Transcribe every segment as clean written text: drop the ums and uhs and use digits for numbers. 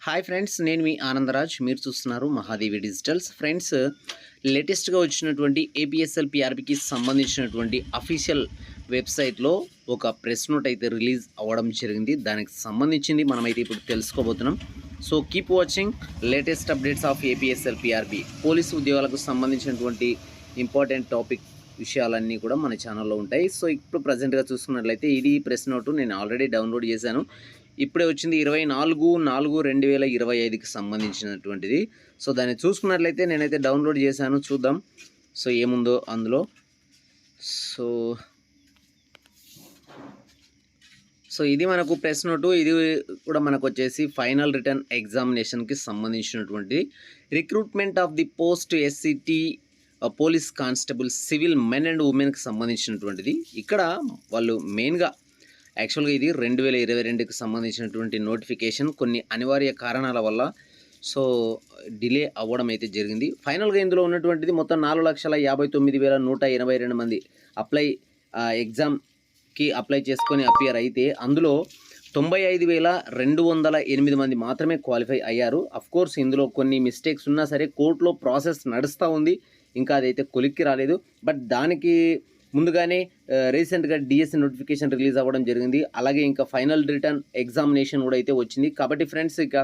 Hi friends, నేను మీ ఆనందరాజ్. మీరు చూస్తున్నారు మహాదేవి డిజిటల్స్. ఫ్రెండ్స్, లేటెస్ట్గా వచ్చినటువంటి ఏపీఎస్ఎల్ పిఆర్బికి సంబంధించినటువంటి అఫీషియల్ వెబ్సైట్లో ఒక ప్రెస్ నోట్ అయితే రిలీజ్ అవ్వడం జరిగింది. దానికి సంబంధించింది మనమైతే ఇప్పుడు తెలుసుకోబోతున్నాం. So keep watching latest updates of APSL PRB. Police ఉద్యోగాలకు సంబంధించినటువంటి ఇంపార్టెంట్ టాపిక్ విషయాలన్నీ కూడా మన ఛానల్లో ఉంటాయి. సో ఇప్పుడు ప్రజెంట్గా చూసుకున్నట్లయితే ఇది ప్రెస్ నోటు నేను ఆల్రెడీ డౌన్లోడ్ చేశాను. ఇప్పుడే వచ్చింది 24/4/2025కి సంబంధించినటువంటిది. సో దాన్ని చూసుకున్నట్లయితే నేనైతే డౌన్లోడ్ చేశాను, చూద్దాం సో ఏముందో అందులో. సో ఇది మనకు ప్రెస్ నోటు. ఇది కూడా మనకు వచ్చేసి ఫైనల్ రిటర్న్ ఎగ్జామినేషన్కి సంబంధించినటువంటి recruitment of the post SCT police constable civil men and ఉమెన్కి సంబంధించినటువంటిది. ఇక్కడ వాళ్ళు మెయిన్గా యాక్చువల్గా ఇది 2022కి సంబంధించినటువంటి నోటిఫికేషన్. కొన్ని అనివార్య కారణాల వల్ల సో డిలే అవ్వడం అయితే జరిగింది. ఫైనల్గా ఇందులో ఉన్నటువంటిది మొత్తం 4,59,182 మంది ఎగ్జామ్కి అప్లై చేసుకొని అపియర్ అయితే అందులో 95,208 మంది మాత్రమే క్వాలిఫై అయ్యారు. అఫ్కోర్స్ ఇందులో కొన్ని మిస్టేక్స్ ఉన్నా సరే కోర్టులో ప్రాసెస్ నడుస్తూ ఉంది, ఇంకా అదైతే కొలిక్కి రాలేదు. బట్ దానికి ముందుగానే రీసెంట్గా డిఎస్సి నోటిఫికేషన్ రిలీజ్ అవ్వడం జరిగింది. అలాగే ఇంకా ఫైనల్ రిటర్న్ ఎగ్జామినేషన్ కూడా అయితే వచ్చింది. కాబట్టి ఫ్రెండ్స్ ఇక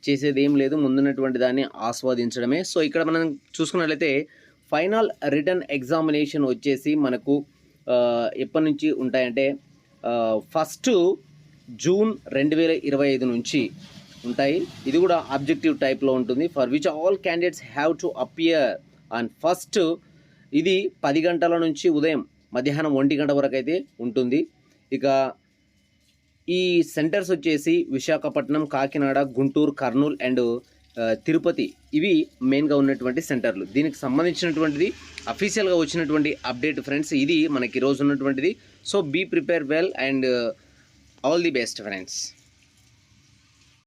చేసేది ఏం లేదు, ముందున్నటువంటి దాన్ని ఆస్వాదించడమే. సో ఇక్కడ మనం చూసుకున్నట్లయితే ఫైనల్ రిటర్న్ ఎగ్జామినేషన్ వచ్చేసి మనకు ఎప్పటి నుంచి ఉంటాయంటే 1 జూన్ 2025 నుంచి ఉంటాయి. ఇది కూడా ఆబ్జెక్టివ్ టైప్లో ఉంటుంది. For which all candidates have to appear on 1 ఇది 10 గంటల నుంచి ఉదయం మధ్యాహ్నం 1 గంట వరకు అయితే ఉంటుంది. ఇక ఈ సెంటర్స్ వచ్చేసి విశాఖపట్నం, కాకినాడ, గుంటూరు, కర్నూలు అండ్ తిరుపతి. ఇవి మెయిన్గా ఉన్నటువంటి సెంటర్లు. దీనికి సంబంధించినటువంటిది అఫీషియల్గా వచ్చినటువంటి అప్డేట్ ఫ్రెండ్స్. ఇది మనకి ఈరోజు ఉన్నటువంటిది. So be prepare well and all the best friends.